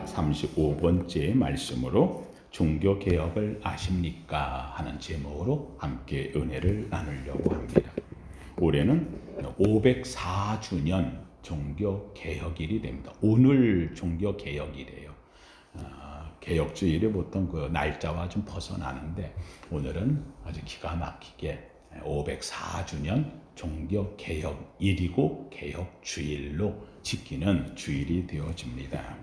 435번째 말씀으로 종교개혁을 아십니까? 하는 제목으로 함께 은혜를 나누려고 합니다. 올해는 504주년 종교개혁일이 됩니다. 오늘 종교개혁이래요. 개혁주일이 보통 그 날짜와 좀 벗어나는데 오늘은 아주 기가 막히게 504주년 종교개혁일이고 개혁주일로 지키는 주일이 되어집니다.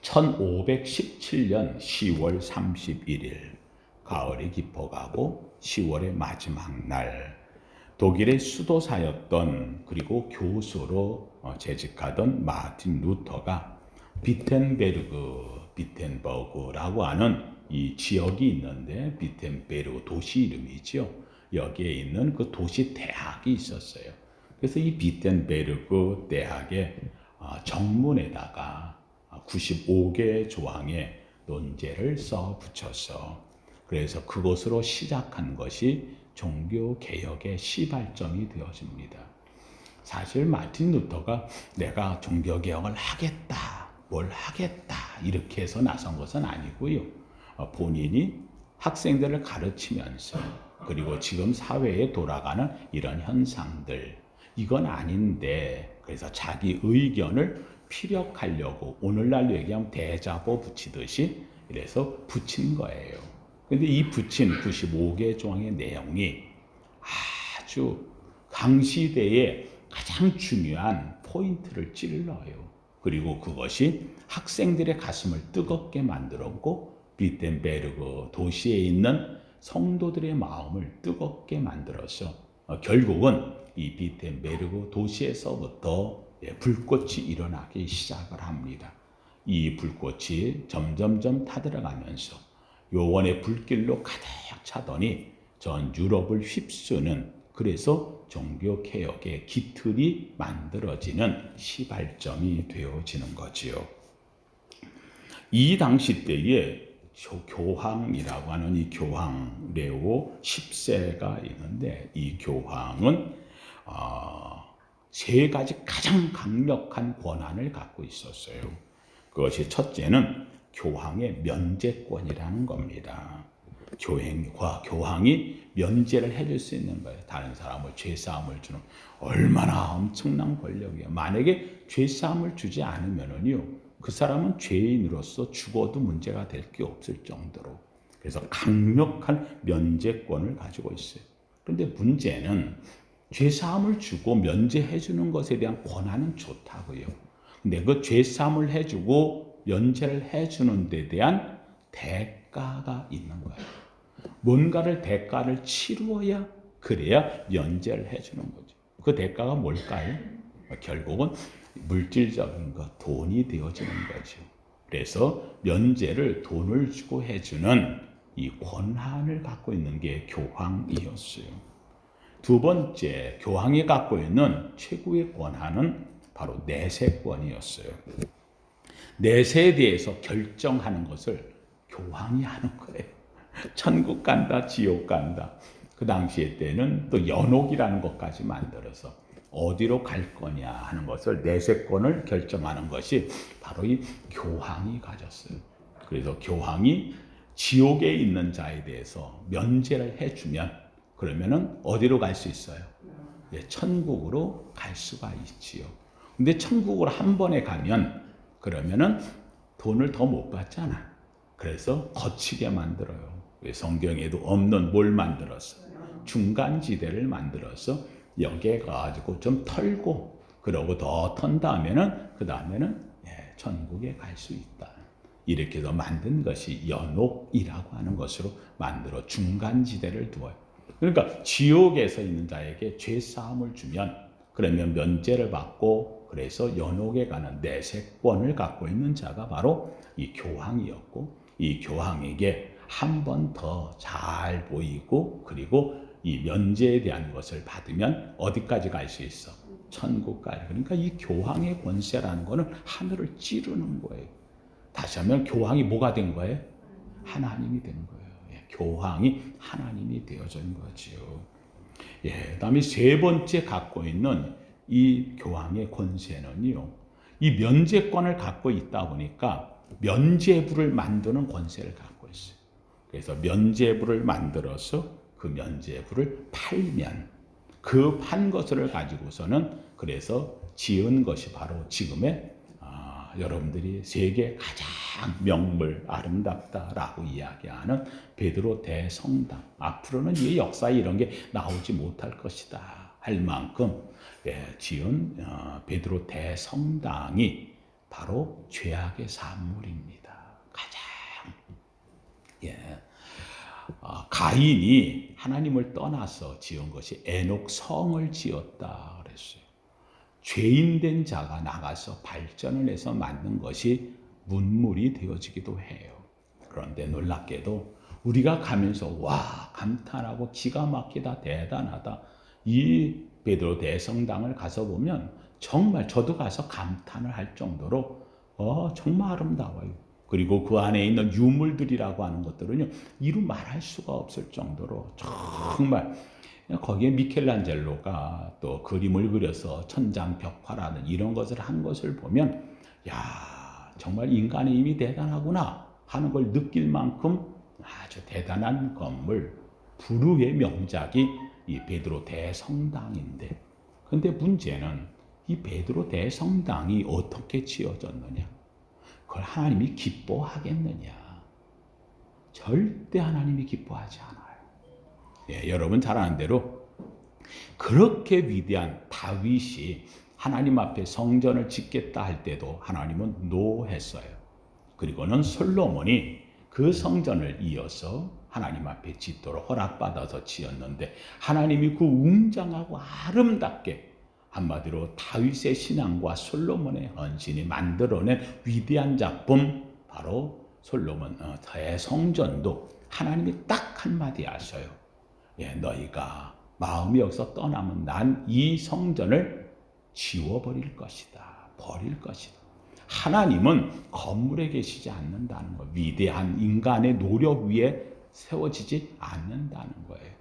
1517년 10월 31일 가을이 깊어가고 10월의 마지막 날 독일의 수도사였던 그리고 교수로 재직하던 마틴 루터가 비텐버그라고 하는 이 지역이 있는데 비텐베르그 도시 이름이죠. 여기에 있는 그 도시 대학이 있었어요. 그래서 이 비텐베르그 대학의 정문에다가 95개의 조항의 논제를 써 붙여서 그래서 그것으로 시작한 것이 종교개혁의 시발점이 되어집니다. 사실 마틴 루터가 내가 종교개혁을 하겠다, 뭘 하겠다 이렇게 해서 나선 것은 아니고요. 본인이 학생들을 가르치면서 그리고 지금 사회에 돌아가는 이런 현상들 이건 아닌데 그래서 자기 의견을 피력하려고 오늘날로 얘기하면 대자보 붙이듯이 이래서 붙인 거예요. 근데 이 붙인 95개 조항의 내용이 아주 강시대의 가장 중요한 포인트를 찔러요. 그리고 그것이 학생들의 가슴을 뜨겁게 만들었고 비텐베르그 도시에 있는 성도들의 마음을 뜨겁게 만들어서 결국은 이 비텐베르그 도시에서부터 불꽃이 일어나기 시작을 합니다. 이 불꽃이 점점점 타들어가면서 요원의 불길로 가득 차더니 전 유럽을 휩쓰는 그래서 종교개혁의 기틀이 만들어지는 시발점이 되어지는 거지요. 이 당시 때에 교황이라고 하는 이 교황 레오 10세가 있는데 이 교황은 세 가지 가장 강력한 권한을 갖고 있었어요. 그것이 첫째는 교황의 면제권이라는 겁니다. 교황이 면제를 해줄 수 있는 거예요. 다른 사람을 죄사함을 주는 얼마나 엄청난 권력이에요. 만약에 죄사함을 주지 않으면은요, 그 사람은 죄인으로서 죽어도 문제가 될 게 없을 정도로 그래서 강력한 면제권을 가지고 있어요. 그런데 문제는 죄사함을 주고 면제해 주는 것에 대한 권한은 좋다고요. 근데 그 죄사함을 해주고 면제를 해주는 데 대한 대가가 있는 거예요. 뭔가를 대가를 치루어야 그래야 면제를 해주는 거죠. 그 대가가 뭘까요? 결국은 물질적인 것, 돈이 되어지는 거죠. 그래서 면제를 돈을 주고 해주는 이 권한을 갖고 있는 게 교황이었어요. 두 번째, 교황이 갖고 있는 최고의 권한은 바로 내세권이었어요. 내세에 대해서 결정하는 것을 교황이 하는 거예요. 천국 간다, 지옥 간다. 그 당시에 때는 또 연옥이라는 것까지 만들어서 어디로 갈 거냐 하는 것을 내세권을 결정하는 것이 바로 이 교황이 가졌어요. 그래서 교황이 지옥에 있는 자에 대해서 면제를 해주면 그러면은 어디로 갈 수 있어요? 천국으로 갈 수가 있지요. 근데 천국으로 한 번에 가면 그러면은 돈을 더 못 받잖아. 그래서 거치게 만들어요. 성경에도 없는 뭘 만들었어? 중간지대를 만들어서 여기에 가지고 좀 털고 그러고 더 턴 다음에는 그 다음에는 천국에 갈 수 있다. 이렇게 해서 만든 것이 연옥이라고 하는 것으로 만들어 중간지대를 두어요. 그러니까 지옥에서 있는 자에게 죄사함을 주면 그러면 면제를 받고 그래서 연옥에 가는 내세권을 갖고 있는 자가 바로 이 교황이었고 이 교황에게 한 번 더 잘 보이고 그리고 이 면제에 대한 것을 받으면 어디까지 갈 수 있어? 천국까지. 그러니까 이 교황의 권세라는 거는 하늘을 찌르는 거예요. 다시 하면 교황이 뭐가 된 거예요? 하나님이 된 거예요. 교황이 하나님이 되어진 거지요. 그다음에 세 번째 갖고 있는 이 교황의 권세는요. 이 면제권을 갖고 있다 보니까 면제부를 만드는 권세를 갖고 있어요. 그래서 면제부를 만들어서 그 면제부를 팔면 그 판 것을 가지고서는 그래서 지은 것이 바로 지금의 여러분들이 세계 가장 명물 아름답다라고 이야기하는 베드로 대성당. 앞으로는 이 역사에 이런 게 나오지 못할 것이다 할 만큼 지은 베드로 대성당이 바로 죄악의 산물입니다. 가장 가인이 하나님을 떠나서 지은 것이 에녹 성을 지었다 그랬어요. 죄인된 자가 나가서 발전을 해서 만든 것이 문물이 되어지기도 해요. 그런데 놀랍게도 우리가 가면서 와 감탄하고 기가 막히다 대단하다 이 베드로 대성당을 가서 보면 정말 저도 가서 감탄을 할 정도로 정말 아름다워요. 그리고 그 안에 있는 유물들이라고 하는 것들은요 이루 말할 수가 없을 정도로 정말 거기에 미켈란젤로가 또 그림을 그려서 천장 벽화라는 이런 것을 한 것을 보면 야 정말 인간의 힘이 대단하구나 하는 걸 느낄 만큼 아주 대단한 건물 불후의 명작이 이 베드로 대성당인데 근데 문제는 이 베드로 대성당이 어떻게 지어졌느냐 그걸 하나님이 기뻐하겠느냐 절대 하나님이 기뻐하지 않아요. 여러분 잘 아는 대로 그렇게 위대한 다윗이 하나님 앞에 성전을 짓겠다 할 때도 하나님은 노했어요. 그리고는 솔로몬이 그 성전을 이어서 하나님 앞에 짓도록 허락받아서 지었는데 하나님이 그 웅장하고 아름답게 한마디로 다윗의 신앙과 솔로몬의 헌신이 만들어낸 위대한 작품 바로 솔로몬 대성전도 하나님이 딱 한마디 하셔요. 너희가 마음이 없어 떠나면 난 이 성전을 지워버릴 것이다. 버릴 것이다. 하나님은 건물에 계시지 않는다는 것. 위대한 인간의 노력 위에 세워지지 않는다는 거예요.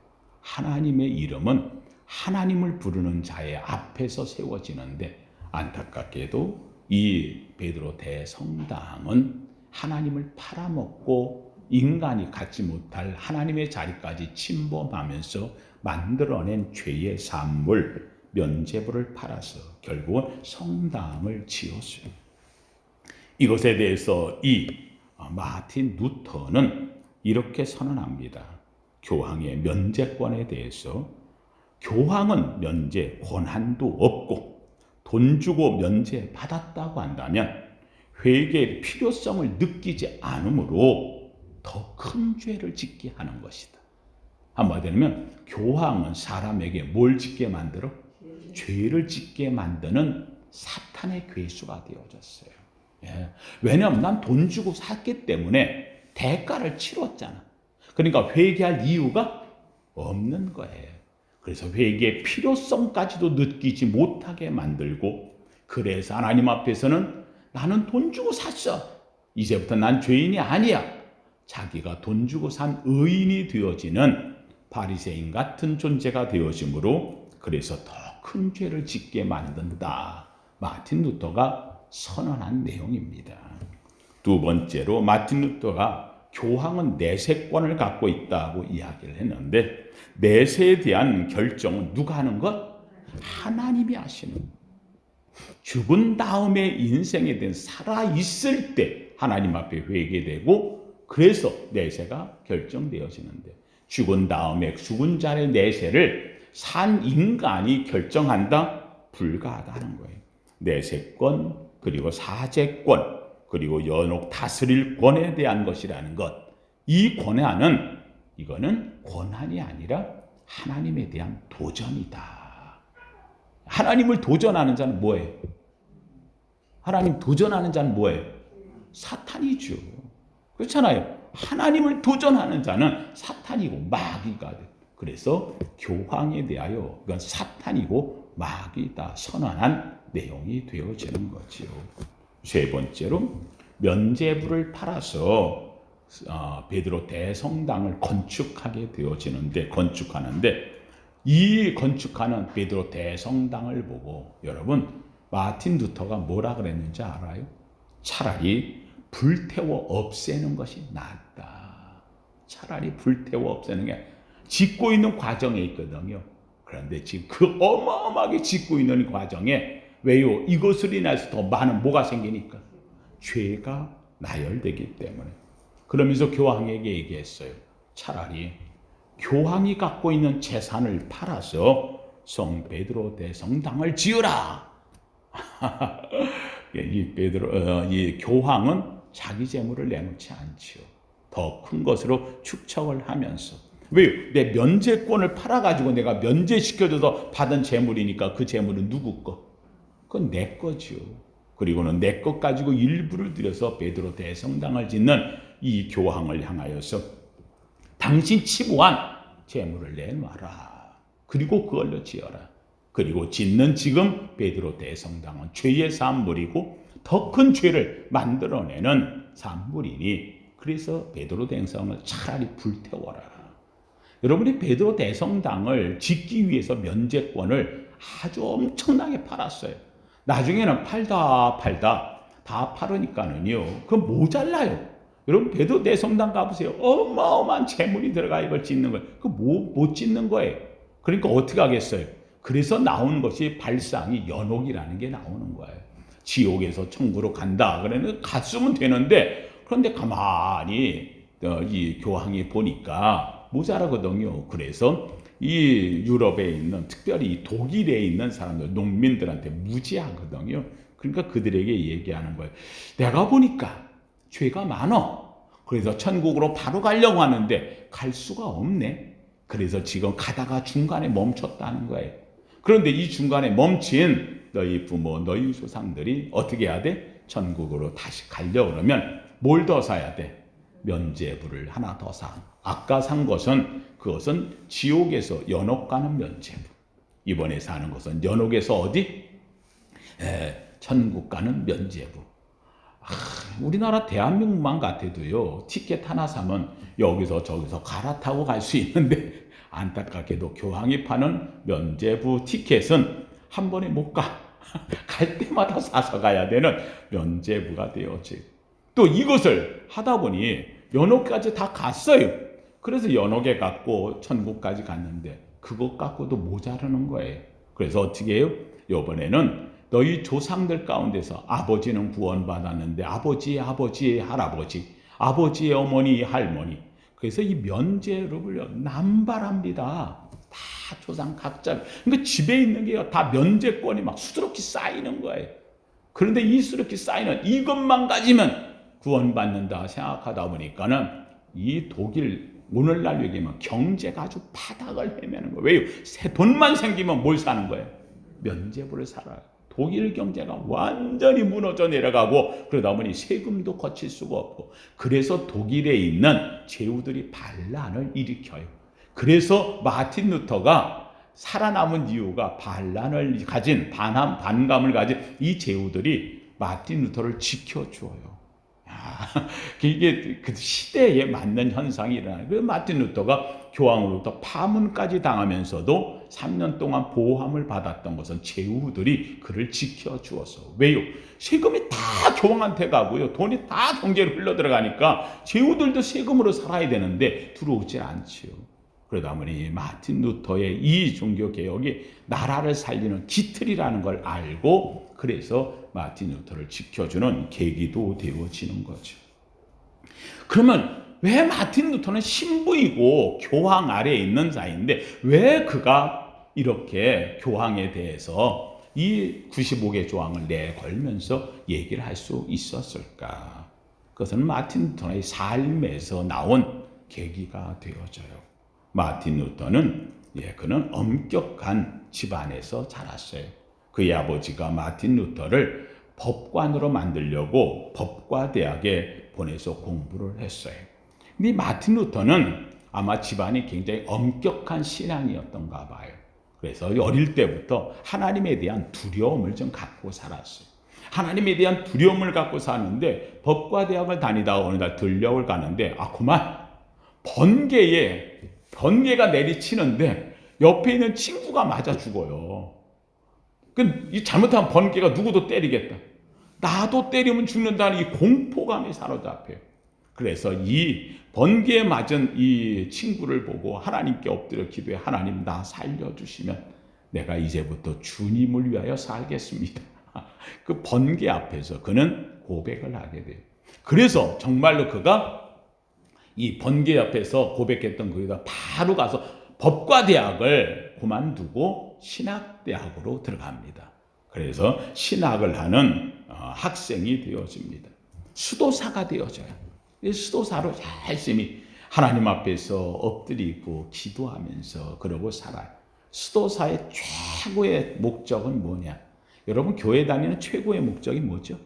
하나님의 이름은 하나님을 부르는 자의 앞에서 세워지는데 안타깝게도 이 베드로 대성당은 하나님을 팔아먹고 인간이 갖지 못할 하나님의 자리까지 침범하면서 만들어낸 죄의 산물 면제부를 팔아서 결국은 성당을 지었어요. 이것에 대해서 이 마틴 루터는 이렇게 선언합니다. 교황의 면제권에 대해서 교황은 면제 권한도 없고 돈 주고 면제 받았다고 한다면 회개의 필요성을 느끼지 않으므로 더 큰 죄를 짓게 하는 것이다. 한마디로 하면 교황은 사람에게 뭘 짓게 만들어? 죄를 짓게 만드는 사탄의 괴수가 되어졌어요. 왜냐하면 난 돈 주고 샀기 때문에 대가를 치렀잖아. 그러니까 회개할 이유가 없는 거예요. 그래서 회개의 필요성까지도 느끼지 못하게 만들고 그래서 하나님 앞에서는 나는 돈 주고 샀어. 이제부터 난 죄인이 아니야. 자기가 돈 주고 산 의인이 되어지는 바리새인 같은 존재가 되어지므로 그래서 더 큰 죄를 짓게 만든다. 마틴 루터가 선언한 내용입니다. 두 번째로 마틴 루터가 교황은 내세권을 갖고 있다고 이야기를 했는데 내세에 대한 결정은 누가 하는 것? 하나님이 하시는 것. 죽은 다음에 인생에 대한 살아있을 때 하나님 앞에 회개되고 그래서 내세가 결정되어지는데 죽은 다음에 죽은 자의 내세를 산 인간이 결정한다? 불가하다는 거예요. 내세권 그리고 사제권 그리고 연옥 다스릴 권에 대한 것이라는 것. 이 권한은 이거는 권한이 아니라 하나님에 대한 도전이다. 하나님을 도전하는 자는 뭐예요? 하나님 도전하는 자는 뭐예요? 사탄이죠. 그렇잖아요. 하나님을 도전하는 자는 사탄이고 마귀가 돼. 그래서 교황에 대하여 이건 사탄이고 마귀다 선언한 내용이 되어지는 거지요. 세 번째로 면제부를 팔아서 베드로 대성당을 건축하게 되어지는데 건축하는데 이 건축하는 베드로 대성당을 보고 여러분 마틴 루터가 뭐라 그랬는지 알아요? 차라리 불태워 없애는 것이 낫다. 차라리 불태워 없애는 게 짓고 있는 과정에 있거든요. 그런데 지금 그 어마어마하게 짓고 있는 과정에 왜요? 이것으로 인해서 더 많은 뭐가 생기니까? 죄가 나열되기 때문에. 그러면서 교황에게 얘기했어요. 차라리 교황이 갖고 있는 재산을 팔아서 성 베드로 대성당을 지으라. 이 교황은 자기 재물을 내놓지 않지요. 더 큰 것으로 축척을 하면서. 왜요? 내 면제권을 팔아가지고 내가 면제시켜줘서 받은 재물이니까 그 재물은 누구 거? 그건 내 거지요. 그리고는 내 것 가지고 일부를 들여서 베드로 대성당을 짓는 이 교황을 향하여서 당신 치부한 재물을 내놔라. 그리고 그걸로 지어라. 그리고 짓는 지금 베드로 대성당은 죄의 산물이고 더 큰 죄를 만들어내는 산물이니 그래서 베드로 대성당을 차라리 불태워라. 여러분이 베드로 대성당을 짓기 위해서 면제권을 아주 엄청나게 팔았어요. 나중에는 팔다 다 팔으니까는요. 그건 모자라요. 여러분 베드로 대성당 가보세요. 어마어마한 재물이 들어가 이걸 짓는 거예요. 그거 못 짓는 거예요. 그러니까 어떻게 하겠어요? 그래서 나온 것이 발상이 연옥이라는 게 나오는 거예요. 지옥에서 천국으로 간다. 그러면 갔으면 되는데 그런데 가만히 이 교황이 보니까 모자라거든요. 그래서 이 유럽에 있는 특별히 독일에 있는 사람들 농민들한테 무지하거든요. 그러니까 그들에게 얘기하는 거예요. 내가 보니까 죄가 많어. 그래서 천국으로 바로 가려고 하는데 갈 수가 없네. 그래서 지금 가다가 중간에 멈췄다는 거예요. 그런데 이 중간에 멈춘 너희 부모, 너희 조상들이 어떻게 해야 돼? 천국으로 다시 가려고 그러면 뭘 더 사야 돼? 면제부를 하나 더 사. 아까 산 것은 그것은 지옥에서 연옥 가는 면제부. 이번에 사는 것은 연옥에서 어디? 천국 가는 면제부. 우리나라 대한민국만 같아도요. 티켓 하나 사면 여기서 저기서 갈아타고 갈 수 있는데 안타깝게도 교황이 파는 면제부 티켓은 한 번에 못 가. 갈 때마다 사서 가야 되는 면제부가 되었지. 또 이것을 하다 보니 연옥까지 다 갔어요. 그래서 연옥에 갔고 천국까지 갔는데 그것 갖고도 모자르는 거예요. 그래서 어떻게 해요? 이번에는 너희 조상들 가운데서 아버지는 구원받았는데 아버지의 할아버지, 아버지의 어머니, 할머니. 그래서 이 면제를 남발합니다. 다 조상 각자. 그러니까 집에 있는 게 다 면제권이 막 수두룩히 쌓이는 거예요. 그런데 이 수두룩히 쌓이는 이것만 가지면 구원받는다 생각하다 보니까는 이 독일 오늘날 얘기하면 경제가 아주 바닥을 헤매는 거예요. 왜요? 돈만 생기면 뭘 사는 거예요? 면제부를 살아요. 독일 경제가 완전히 무너져 내려가고 그러다 보니 세금도 거칠 수가 없고 그래서 독일에 있는 제후들이 반란을 일으켜요. 그래서 마틴 루터가 살아남은 이유가 반란을 가진 반감을 가진 이 제후들이 마틴 루터를 지켜줘요. 이게 그 시대에 맞는 현상이 일어나요. 그래서 마틴 루터가 교황으로부터 파문까지 당하면서도 3년 동안 보호함을 받았던 것은 제후들이 그를 지켜주어서. 왜요? 세금이 다 교황한테 가고요. 돈이 다 경제로 흘러들어가니까 제후들도 세금으로 살아야 되는데 들어오지 않지요. 그러다 보니 마틴 루터의 이 종교개혁이 나라를 살리는 기틀이라는 걸 알고 그래서 마틴 루터를 지켜주는 계기도 되어지는 거죠. 그러면 왜 마틴 루터는 신부이고 교황 아래에 있는 자인데 왜 그가 이렇게 교황에 대해서 이 95개 조항을 내걸면서 얘기를 할 수 있었을까? 그것은 마틴 루터의 삶에서 나온 계기가 되어져요. 마틴 루터는 그는 엄격한 집안에서 자랐어요. 그의 아버지가 마틴 루터를 법관으로 만들려고 법과대학에 보내서 공부를 했어요. 근데 마틴 루터는 아마 집안이 굉장히 엄격한 신앙이었던가 봐요. 그래서 어릴 때부터 하나님에 대한 두려움을 좀 갖고 살았어요. 하나님에 대한 두려움을 갖고 사는데 법과대학을 다니다가 어느 날 들녘을 가는데 그만 번개가 내리치는데 옆에 있는 친구가 맞아 죽어요. 이 잘못하면 번개가 누구도 때리겠다. 나도 때리면 죽는다는 이 공포감에 사로잡혀요. 그래서 이 번개에 맞은 이 친구를 보고 하나님께 엎드려 기도해. 하나님, 나 살려주시면 내가 이제부터 주님을 위하여 살겠습니다. 그 번개 앞에서 그는 고백을 하게 돼요. 그래서 정말로 그가 이 번개 앞에서 고백했던 거기다 바로 가서 법과대학을 그만두고 신학대학으로 들어갑니다. 그래서 신학을 하는 학생이 되어집니다. 수도사가 되어져요. 수도사로 열심히 하나님 앞에서 엎드리고 기도하면서 그러고 살아요. 수도사의 최고의 목적은 뭐냐? 여러분, 교회 다니는 최고의 목적이 뭐죠?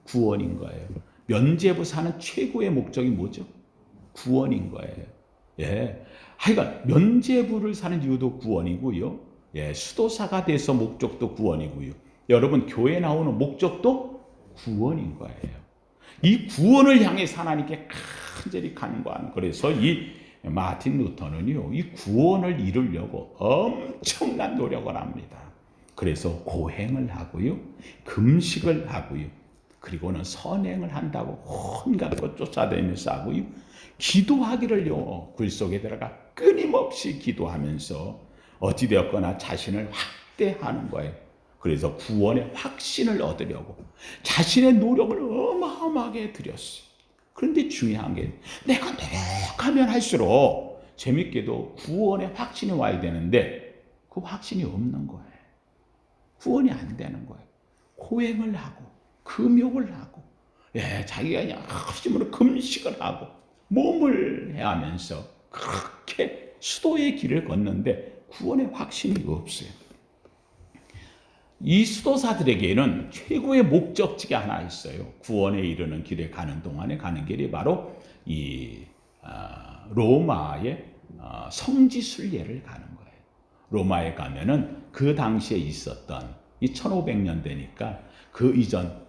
구원인 거예요. 면죄부 사는 최고의 목적이 뭐죠? 구원인 거예요. 예. 하여간 면죄부를 사는 이유도 구원이고요. 예. 수도사가 돼서 목적도 구원이고요. 여러분, 교회 나오는 목적도 구원인 거예요. 이 구원을 향해 하나님께 간절히 간구하는. 그래서 이 마틴 루터는요, 이 구원을 이루려고 엄청난 노력을 합니다. 그래서 고행을 하고요, 금식을 하고요, 그리고는 선행을 한다고 온갖 것 쫓아다니면서 하고요, 기도하기를요, 굴 속에 들어가 끊임없이 기도하면서 어찌되었거나 자신을 확대하는 거예요. 그래서 구원의 확신을 얻으려고 자신의 노력을 어마어마하게 들였어요. 그런데 중요한 게 내가 노력하면 할수록 재밌게도 구원의 확신이 와야 되는데 그 확신이 없는 거예요. 구원이 안 되는 거예요. 고행을 하고 금욕을 하고 자기가 그냥 힘으로 금식을 하고 몸을 해하면서 그렇게 수도의 길을 걷는데 구원의 확신이 없어요. 이 수도사들에게는 최고의 목적지가 하나 있어요. 구원에 이르는 길에 가는 동안에 가는 길이 바로 이 로마의 성지 순례를 가는 거예요. 로마에 가면은 그 당시에 있었던 이 1500년대니까 그 이전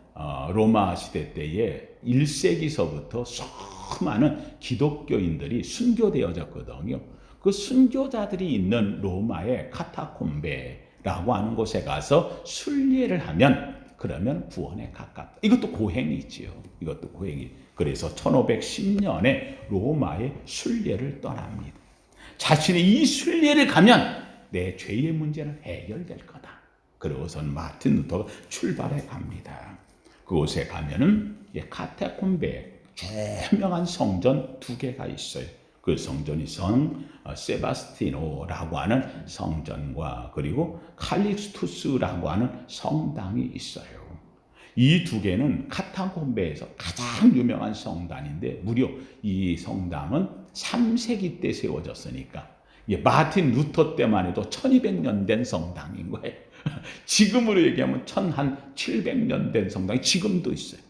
로마 시대 때에 1세기서부터 수많은 기독교인들이 순교되어졌거든요. 그 순교자들이 있는 로마의 카타콤베라고 하는 곳에 가서 순례를 하면 그러면 구원에 가깝다. 이것도 고행이 있지요. 이것도 고행이. 그래서 1510년에 로마의 순례를 떠납니다. 자신이 이 순례를 가면 내 죄의 문제는 해결될 거다. 그러고선 마틴 루터가 출발해 갑니다. 그곳에 가면은 카타콤베 유명한 성전 두 개가 있어요. 그 성전이 성 세바스티노라고 하는 성전과 그리고 칼릭스투스라고 하는 성당이 있어요. 이 두 개는 카타콤베에서 가장 유명한 성당인데 무려 이 성당은 3세기 때 세워졌으니까 마틴 루터 때만 해도 1200년 된 성당인 거예요. 지금으로 얘기하면 1700년 된 성당이 지금도 있어요.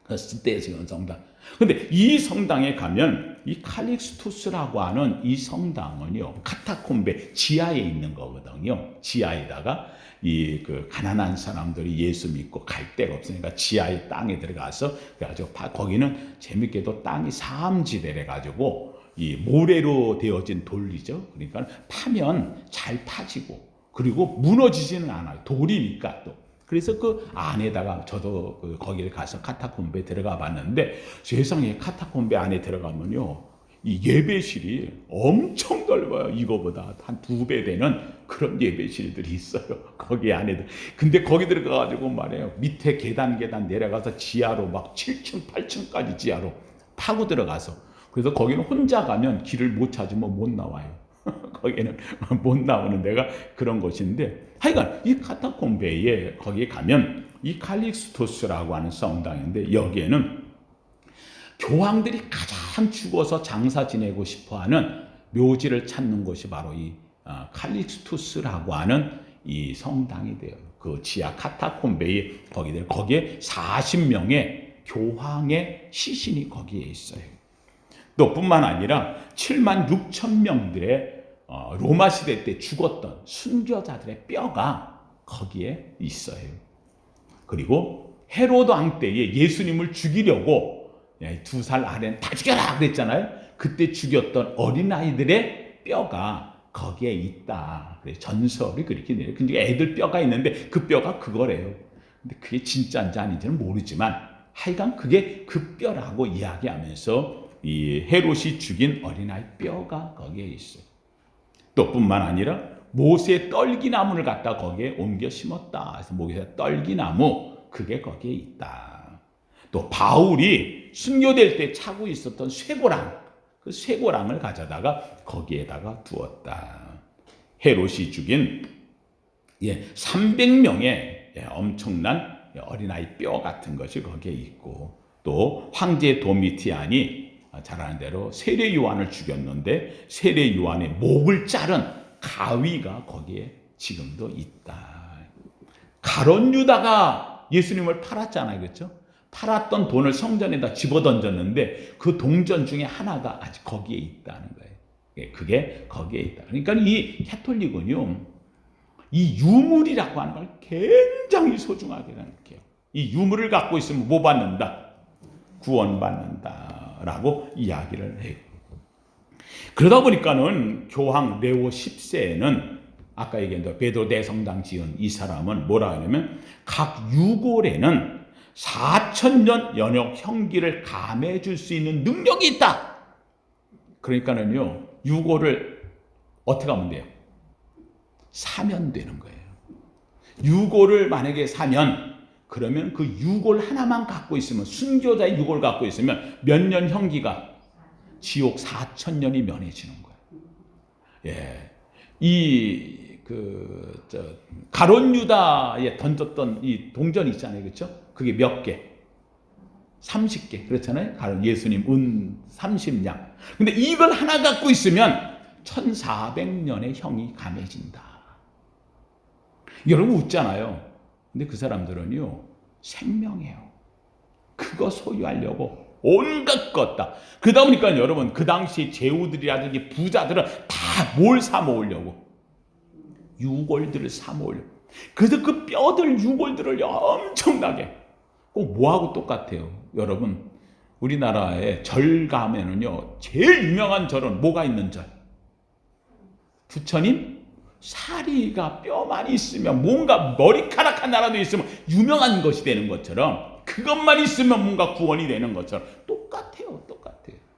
그때 지은 성당. 근데 이 성당에 가면 이 칼릭스투스라고 하는 이 성당은요, 카타콤베 지하에 있는 거거든요. 지하에다가 그 가난한 사람들이 예수 믿고 갈 데가 없으니까 지하의 땅에 들어가서 그래가지고 거기는 재밌게도 땅이 사암지대래 가지고 이 모래로 되어진 돌이죠. 그러니까 파면 잘 파지고 그리고 무너지지는 않아요. 돌이니까 또. 그래서 그 안에다가 저도 거기를 가서 카타콤베에 들어가 봤는데 세상에 카타콤베 안에 들어가면요, 이 예배실이 엄청 넓어요. 이거보다 한 2배 되는 그런 예배실들이 있어요. 거기 안에도. 근데 거기 들어가가지고 말이에요. 밑에 계단 내려가서 지하로 막 7층, 8층까지 지하로 파고 들어가서. 그래서 거기는 혼자 가면 길을 못 찾으면 못 나와요. 거기는 못 나오는 데가 그런 곳인데 하여간 이 카타콤베에 거기에 가면 이 칼릭스토스라고 하는 성당인데 여기에는 교황들이 가장 죽어서 장사 지내고 싶어하는 묘지를 찾는 곳이 바로 이 칼릭스투스라고 하는 이 성당이 돼요. 그 지하 카타콤베에 거기에 40명의 교황의 시신이 거기에 있어요. 또 뿐만 아니라 7만 6천 명들의 로마 시대 때 죽었던 순교자들의 뼈가 거기에 있어요. 그리고 헤로드 왕 때에 예수님을 죽이려고 2살 아래는 다 죽여라 그랬잖아요. 그때 죽였던 어린아이들의 뼈가 거기에 있다. 그래 전설이 그렇게 내요. 근데 애들 뼈가 있는데 그 뼈가 그거래요. 근데 그게 진짜인지 아닌지는 모르지만 하여간 그게 그 뼈라고 이야기하면서 이 헤롯이 죽인 어린아이 뼈가 거기에 있어요. 또 뿐만 아니라 모세의 떨기나무를 갖다 거기에 옮겨 심었다. 그래서 모세의 떨기나무 그게 거기에 있다. 또 바울이 순교될 때 차고 있었던 쇠고랑 그 쇠고랑을 가져다가 거기에다가 두었다. 헤롯이 죽인 300명의 엄청난 어린아이 뼈 같은 것이 거기에 있고 또 황제 도미티안이 잘 아는 대로 세례 요한을 죽였는데 세례 요한의 목을 자른 가위가 거기에 지금도 있다. 가룟 유다가 예수님을 팔았잖아요. 그렇죠? 팔았던 돈을 성전에다 집어던졌는데 그 동전 중에 하나가 아직 거기에 있다는 거예요. 그게 거기에 있다. 그러니까 이 캐톨릭은요, 이 유물이라고 하는 걸 굉장히 소중하게 생각해요. 이 유물을 갖고 있으면 뭐 받는다? 구원받는다라고 이야기를 해요. 그러다 보니까는 교황 레오 10세는 아까 얘기한 베드로 대성당 지은 이 사람은 뭐라 하냐면 각 유골에는 4,000년 연역 형기를 감해 줄 수 있는 능력이 있다. 그러니까는요, 유골을 어떻게 하면 돼요? 사면 되는 거예요. 유골을 만약에 사면 그러면 그 유골 하나만 갖고 있으면 순교자의 유골 갖고 있으면 몇 년 형기가 지옥 4,000년이 면해지는 거예요. 가룟 유다에 던졌던 이 동전 있잖아요. 그렇죠? 그게 몇 개? 30개. 그렇잖아요. 예수님 은 30냥. 근데 이걸 하나 갖고 있으면 1400년의 형이 감해진다. 여러분 웃잖아요. 근데 그 사람들은요, 생명이에요. 그거 소유하려고 온갖 것 다. 그러다 보니까 여러분, 그 당시 제후들이라든지 부자들은 다 뭘 사 모으려고? 유골들을 사 모으려고. 그래서 그 뼈들, 유골들을 엄청나게. 꼭 뭐하고 똑같아요? 여러분, 우리나라의 절 가면은요, 제일 유명한 절은 뭐가 있는 절? 부처님? 사리가 뼈만 있으면 뭔가 머리카락한 나라도 있으면 유명한 것이 되는 것처럼 그것만 있으면 뭔가 구원이 되는 것처럼 똑같아요.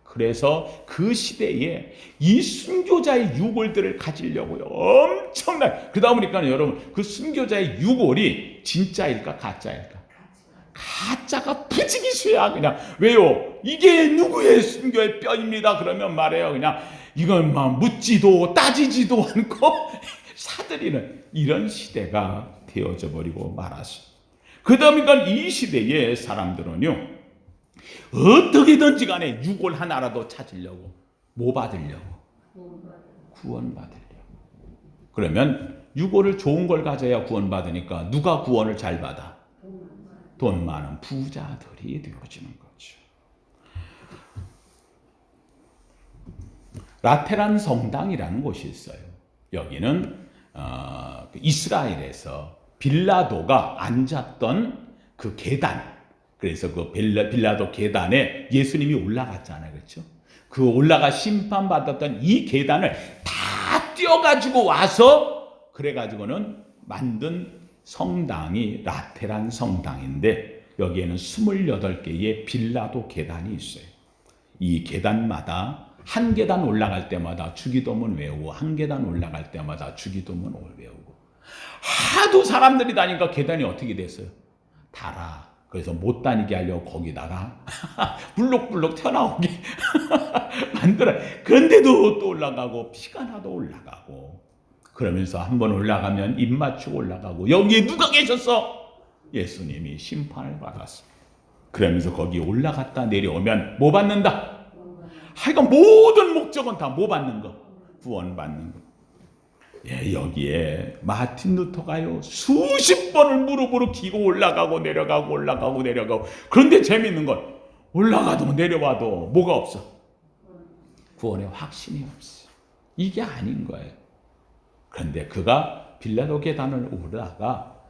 그래서 그 시대에 이 순교자의 유골들을 가지려고요. 엄청나게. 그러다 보니까 여러분 그 순교자의 유골이 진짜일까 가짜일까? 가짜가 부지기수야 그냥. 왜요? 이게 누구의 순교의 뼈입니다. 그러면 말해요. 그냥 이건 막 묻지도 따지지도 않고 사들이는 이런 시대가 되어져 버리고 말았어요. 그러니까 이 시대의 사람들은요, 어떻게든지 간에 유골 하나라도 찾으려고 뭐 받으려고? 구원 받으려고. 그러면 유골을 좋은 걸 가져야 구원 받으니까 누가 구원을 잘 받아? 돈 많은 부자들이 되어지는 거죠. 라테란 성당이라는 곳이 있어요. 여기는 이스라엘에서 빌라도가 앉았던 그 계단, 그래서 그 빌라도 계단에 예수님이 올라갔잖아요. 그렇죠? 그 올라가 심판받았던 이 계단을 다 띄어가지고 와서 그래가지고는 만든 성당이 라테란 성당인데 여기에는 28개의 빌라도 계단이 있어요. 이 계단마다 한 계단 올라갈 때마다 주기도문 외우고 한 계단 올라갈 때마다 주기도문 외우고 하도 사람들이 다니니까 계단이 어떻게 됐어요? 달아. 그래서 못 다니게 하려고 거기다가 불룩불룩 튀어나오게 만들어. 그런데도 또 올라가고 피가 나도 올라가고 그러면서 한번 올라가면 입 맞추고 올라가고 여기에 누가 계셨어? 예수님이 심판을 받았어. 그러면서 거기 올라갔다 내려오면 뭐 받는다? 하여간 모든 목적은 다 뭐 받는 거? 구원 받는 거. 여기에 마틴 루터가요 수십 번을 무릎으로 기고 올라가고 내려가고 올라가고 내려가고. 그런데 재미있는 건 올라가도 내려와도 뭐가 없어? 구원의 확신이 없어. 이게 아닌 거예요. 그런데 그가 빌라도 계단을 오르다가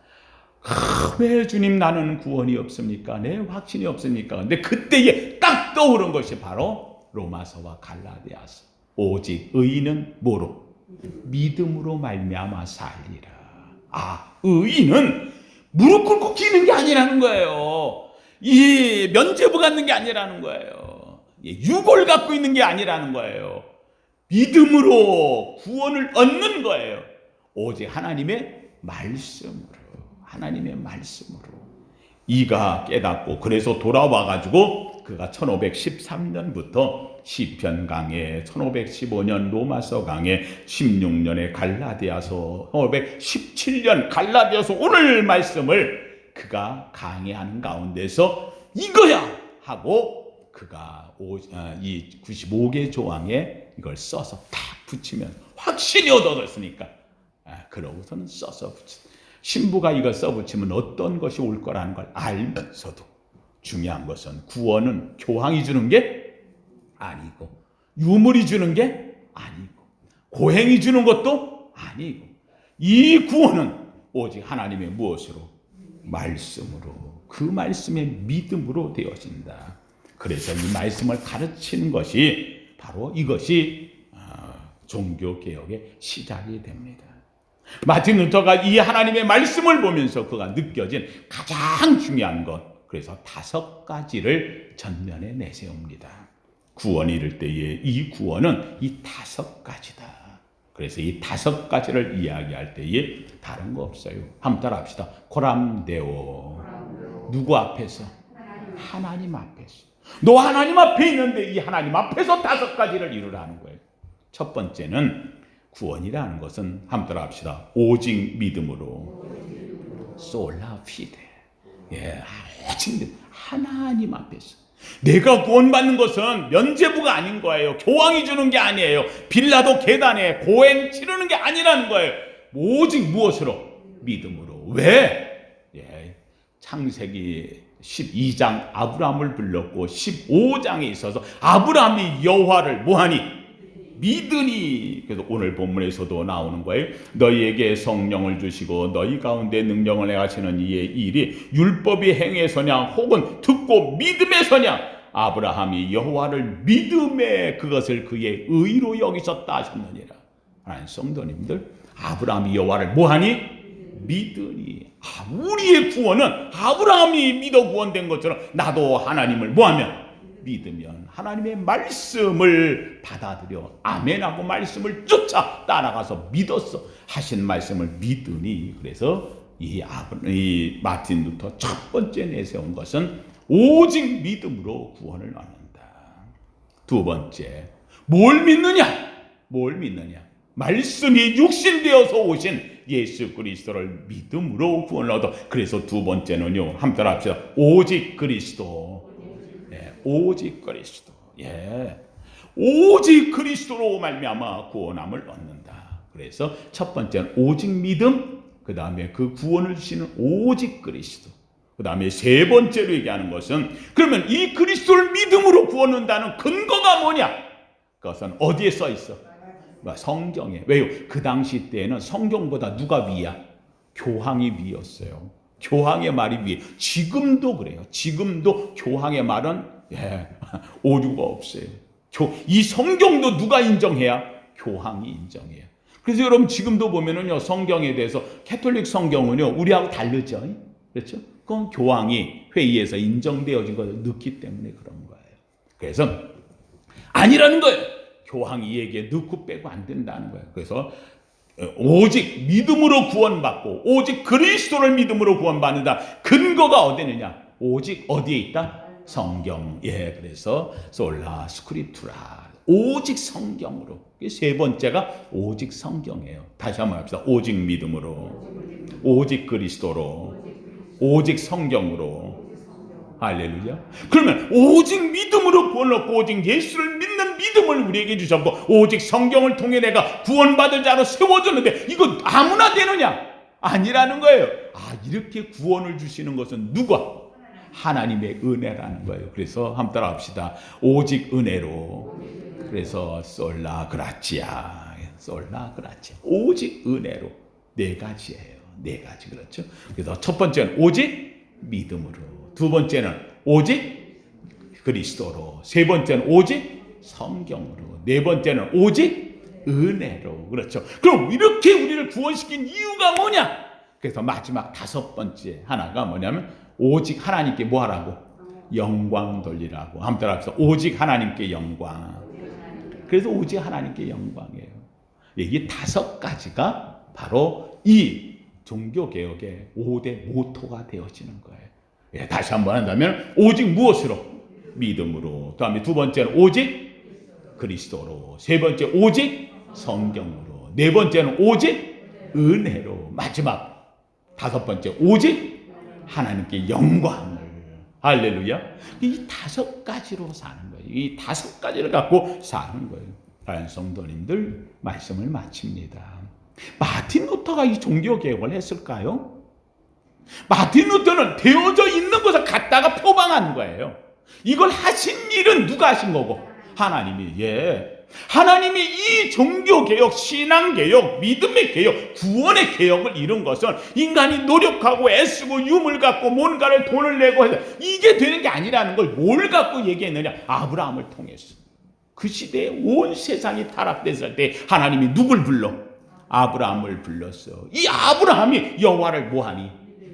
왜 주님 나는 구원이 없습니까? 내 확신이 없습니까? 근데 그때에 딱 떠오른 것이 바로 로마서와 갈라디아서. 오직 의인은 뭐로? 믿음으로 말미암아 살리라. 의인은 무릎 꿇고 기는 게 아니라는 거예요. 이 면죄부 갖는 게 아니라는 거예요. 유골 갖고 있는 게 아니라는 거예요. 믿음으로 구원을 얻는 거예요. 오직 하나님의 말씀으로. 이가 깨닫고 그래서 돌아와 가지고 그가 1513년부터 시편 강해, 1515년 로마서 강해, 16년에 갈라디아서, 1517년 갈라디아서 오늘 말씀을 그가 강해하는 가운데서 이거야 하고 그가 이 95개 조항에 이걸 써서 탁 붙이면 확신이 얻어졌으니까 그러고서는 써서 붙인. 신부가 이걸 써붙이면 어떤 것이 올 거라는 걸 알면서도 중요한 것은 구원은 교황이 주는 게 아니고 유물이 주는 게 아니고 고행이 주는 것도 아니고 이 구원은 오직 하나님의 무엇으로? 말씀으로. 그 말씀의 믿음으로 되어진다. 그래서 이 말씀을 가르치는 것이 바로 이것이 종교개혁의 시작이 됩니다. 마틴 루터가 이 하나님의 말씀을 보면서 그가 느껴진 가장 중요한 것, 그래서 5가지를 전면에 내세웁니다. 구원이 이를 때에 이 구원은 이 5가지다. 그래서 이 5가지를 이야기할 때에 다른 거 없어요. 한번 따라합시다. 코람데오. 누구 앞에서? 하나님 앞에서. 너 하나님 앞에 있는데 이 하나님 앞에서 5가지를 이루라는 거예요. 첫 번째는 구원이라는 것은 한번 따라합시다. 오직 믿음으로. 솔라 피데. 오직 믿음. 하나님 앞에서. 내가 구원받는 것은 면죄부가 아닌 거예요. 교황이 주는 게 아니에요. 빌라도 계단에 고행 치르는 게 아니라는 거예요. 오직 무엇으로? 믿음으로. 왜? 창세기 12장 아브라함을 불렀고 15장에 있어서 아브라함이 여호와를 뭐하니? 믿으니. 그래서 오늘 본문에서도 나오는 거예요. 너희에게 성령을 주시고 너희 가운데 능력을 행하시는 이의 일이 율법이 행해서냐 혹은 듣고 믿음에서냐. 아브라함이 여호와를 믿음에 그것을 그의 의로 여기셨다 하셨느니라. 하나님 성도님들, 아브라함이 여호와를 뭐하니? 믿으니. 우리의 구원은 아브라함이 믿어 구원된 것처럼 나도 하나님을 뭐하면? 믿으면 하나님의 말씀을 받아들여 아멘하고 말씀을 쫓아 따라가서 믿었어 하신 말씀을 믿으니. 그래서 이 마틴 루터 첫 번째 내세운 것은 오직 믿음으로 구원을 얻는다. 두 번째, 뭘 믿느냐? 말씀이 육신되어서 오신 예수 그리스도를 믿음으로 구원을 얻어. 그래서 두 번째는요, 한번 따라합시다. 오직 그리스도. 오직 그리스도. 오직 그리스도로 말미암아 구원함을 얻는다. 그래서 첫 번째는 오직 믿음, 그 다음에 그 구원을 주시는 오직 그리스도, 그 다음에 세 번째로 얘기하는 것은 그러면 이 그리스도를 믿음으로 구원 얻는다는 근거가 뭐냐? 그것은 어디에 써 있어? 성경에. 왜요? 그 당시 때에는 성경보다 누가 위야? 교황이 위였어요. 교황의 말이 위에. 지금도 그래요. 지금도 교황의 말은 오류가 없어요. 이 성경도 누가 인정해야? 교황이 인정해요. 그래서 여러분 지금도 보면은요, 성경에 대해서 캐톨릭 성경은요 우리하고 다르죠. 그렇죠? 그건 교황이 회의에서 인정되어진 것을 넣기 때문에 그런 거예요. 그래서 아니라는 거예요. 교황이 얘기에 넣고 빼고 안 된다는 거예요. 그래서 오직 믿음으로 구원받고 오직 그리스도를 믿음으로 구원받는다. 근거가 어디 있느냐? 오직 어디에 있다? 성경. 그래서 솔라 스크립투라. 오직 성경으로. 세 번째가 오직 성경이에요. 다시 한번 합시다. 오직 믿음으로, 오직 그리스도로, 오직 성경으로. 할렐루야. 그러면 오직 믿음으로 구원을 얻고 오직 예수를 믿는 믿음을 우리에게 주셨고 오직 성경을 통해 내가 구원받을 자로 세워졌는데 이거 아무나 되느냐? 아니라는 거예요. 이렇게 구원을 주시는 것은 누가? 하나님의 은혜라는 거예요. 그래서 한번 따라합시다. 오직 은혜로. 그래서 솔라 그라치아. 오직 은혜로. 4가지예요. 4가지. 그렇죠? 그래서 첫 번째는 오직 믿음으로, 두 번째는 오직 그리스도로, 세 번째는 오직 성경으로, 네 번째는 오직 은혜로. 그렇죠. 그럼 이렇게 우리를 구원시킨 이유가 뭐냐? 그래서 마지막 다섯 번째 하나가 뭐냐면 오직 하나님께 뭐 하라고? 영광 돌리라고. 한번 따라합시다. 오직 하나님께 영광. 그래서 오직 하나님께 영광이에요. 이게 다섯 가지가 바로 이 종교개혁의 5대 모토가 되어지는 거예요. 예, 다시 한번 한다면 오직 무엇으로? 믿음으로. 다음에 두 번째는 오직 그리스도로. 세 번째 오직 성경으로. 네 번째는 오직 은혜로. 마지막 다섯 번째 오직 하나님께 영광을. 할렐루야. 이 다섯 가지로 사는 거예요. 이 다섯 가지를 갖고 사는 거예요. 사랑하는 성도님들, 말씀을 마칩니다. 마틴 루터가 이 종교개혁을 했을까요? 마틴 루터는 되어져 있는 것을 갖다가 표방한 거예요. 이걸 하신 일은 누가 하신 거고? 하나님이. 하나님이 이 종교개혁, 신앙개혁, 믿음의 개혁, 구원의 개혁을 이룬 것은 인간이 노력하고 애쓰고 유물 갖고 뭔가를 돈을 내고 해서 이게 되는 게 아니라는 걸 뭘 갖고 얘기했느냐? 아브라함을 통해서. 그 시대에 온 세상이 타락됐을 때 하나님이 누굴 불러? 아브라함을 불렀어. 이 아브라함이 여호와를 뭐하니?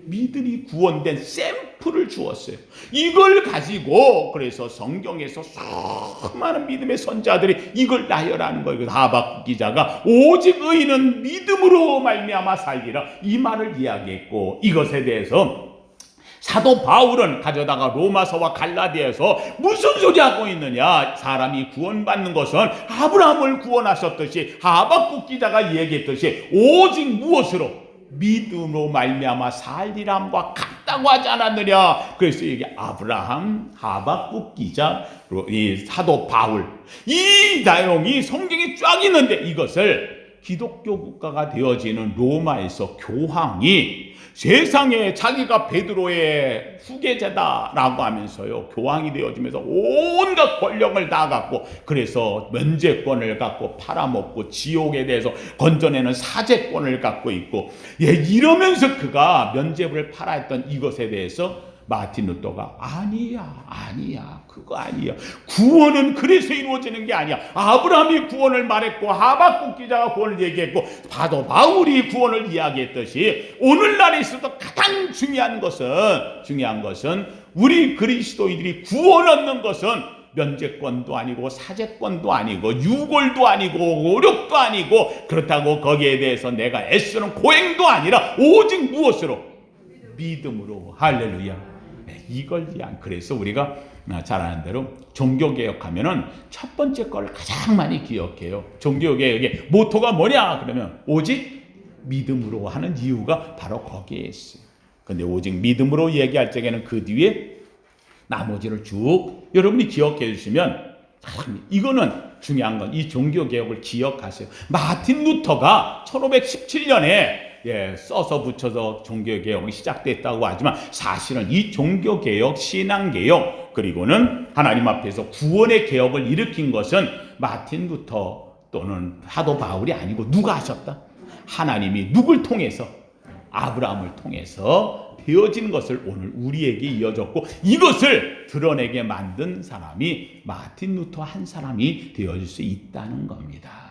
믿음이 구원된 샘플을 주었어요. 이걸 가지고 그래서 성경에서 수많은 믿음의 선자들이 이걸 나열하는 거예요. 하박국 기자가 오직 의인은 믿음으로 말미암아 살리라 이 말을 이야기했고, 이것에 대해서 사도 바울은 가져다가 로마서와 갈라디아에서 무슨 소리 하고 있느냐? 사람이 구원받는 것은 아브라함을 구원하셨듯이 하박국 기자가 얘기했듯이 오직 무엇으로? 믿음으로 말미암아 살리람과 같다고 하지 않았느냐? 그래서 이게 아브라함, 하박국 기자, 이 사도 바울, 이 내용이 성경에 쫙 있는데 이것을 기독교 국가가 되어지는 로마에서 교황이 세상에 자기가 베드로의 후계자다라고 하면서요, 교황이 되어지면서 온갖 권력을 다 갖고, 그래서 면제권을 갖고 팔아먹고 지옥에 대해서 건져내는 사제권을 갖고 있고, 이러면서 그가 면제부를 팔아했던 이것에 대해서 마틴 루터가 아니야 그거 아니야, 구원은 그래서 이루어지는 게 아니야. 아브라함이 구원을 말했고 하박국 기자가 구원을 얘기했고 사도 바울이 구원을 이야기했듯이 오늘날에 있어서 가장 중요한 것은 우리 그리스도인들이 구원 얻는 것은 면제권도 아니고 사제권도 아니고 유골도 아니고 오력도 아니고, 그렇다고 거기에 대해서 내가 애쓰는 고행도 아니라 오직 무엇으로? 믿음으로. 할렐루야. 이걸 위한. 그래서 우리가 잘 아는 대로 종교개혁하면은 첫 번째 걸 가장 많이 기억해요. 종교개혁의 모토가 뭐냐? 그러면 오직 믿음으로 하는 이유가 바로 거기에 있어요. 근데 오직 믿음으로 얘기할 적에는 그 뒤에 나머지를 쭉 여러분이 기억해 주시면, 이거는 중요한 건 이 종교개혁을 기억하세요. 마틴 루터가 1517년에 써서 붙여서 종교개혁이 시작됐다고 하지만 사실은 이 종교개혁, 신앙개혁, 그리고는 하나님 앞에서 구원의 개혁을 일으킨 것은 마틴 루터 또는 사도 바울이 아니고 누가 하셨다? 하나님이 누굴 통해서? 아브라함을 통해서 되어진 것을 오늘 우리에게 이어졌고, 이것을 드러내게 만든 사람이 마틴 루터 한 사람이 되어질 수 있다는 겁니다.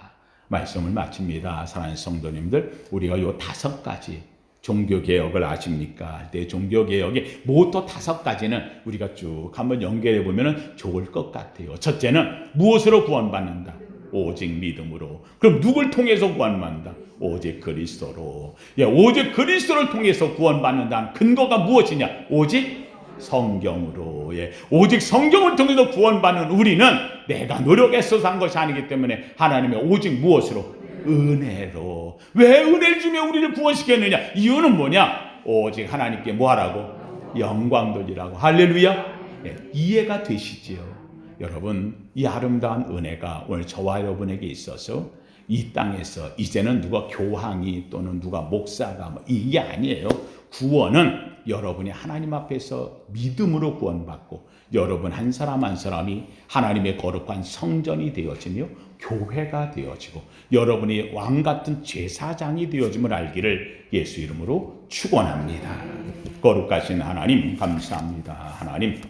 말씀을 마칩니다. 사랑하는 성도님들, 우리가 요 다섯 가지 종교개혁을 아십니까? 내 종교개혁의 모토 다섯 가지는 우리가 쭉 한번 연결해 보면 좋을 것 같아요. 첫째는 무엇으로 구원받는다? 오직 믿음으로. 그럼 누굴 통해서 구원받는다? 오직 그리스도로. 오직 그리스도를 통해서 구원받는다는 근거가 무엇이냐? 오직 성경으로. 오직 성경을 통해서 구원받는 우리는 내가 노력해서 한 것이 아니기 때문에 하나님의 오직 무엇으로? 은혜로. 왜 은혜를 주며 우리를 구원시켰느냐? 이유는 뭐냐? 오직 하나님께 뭐 하라고? 영광 돌리라고. 할렐루야. 이해가 되시지요? 여러분, 이 아름다운 은혜가 오늘 저와 여러분에게 있어서 이 땅에서 이제는 누가 교황이 또는 누가 목사가 이게 아니에요. 구원은 여러분이 하나님 앞에서 믿음으로 구원받고 여러분 한 사람 한 사람이 하나님의 거룩한 성전이 되어지며 교회가 되어지고 여러분이 왕같은 제사장이 되어짐을 알기를 예수 이름으로 축원합니다. 거룩하신 하나님 감사합니다. 하나님,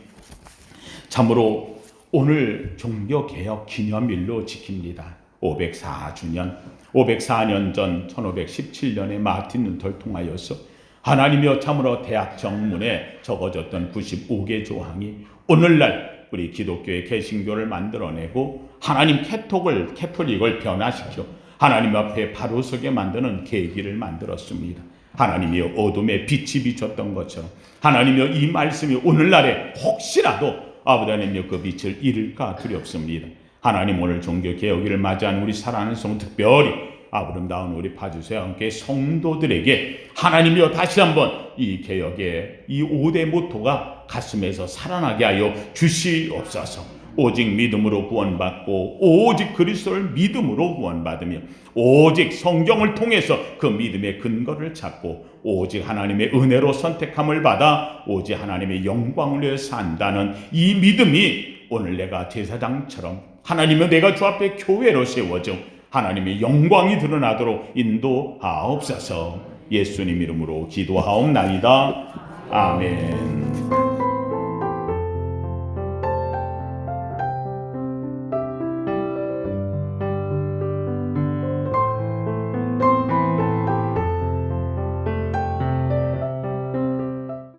참으로 오늘 종교개혁 기념일로 지킵니다. 504년 전 1517년에 마틴 루터를 통하여서 하나님이여 참으로 대학 정문에 적어졌던 95개 조항이 오늘날 우리 기독교의 개신교를 만들어내고 하나님 캐톨릭을 변화시켜 하나님 앞에 바로 서게 만드는 계기를 만들었습니다. 하나님이여 어둠에 빛이 비쳤던 것처럼 하나님이여 이 말씀이 오늘날에 혹시라도 아버지 하나님이여 그 빛을 잃을까 두렵습니다. 하나님 오늘 종교개혁일을 맞이한 우리 사랑하는 성 특별히 아름다운 우리 파주세와 함께 성도들에게 하나님이여 다시 한번 이 개혁의 이 5대 모토가 가슴에서 살아나게 하여 주시옵소서. 오직 믿음으로 구원받고 오직 그리스도를 믿음으로 구원받으며 오직 성경을 통해서 그 믿음의 근거를 찾고 오직 하나님의 은혜로 선택함을 받아 오직 하나님의 영광을 위해 산다는 이 믿음이 오늘 내가 제사장처럼 하나님의 내가 주 앞에 교회로 세워져 하나님의 영광이 드러나도록 인도하옵소서. 예수님 이름으로 기도하옵나이다. 아멘.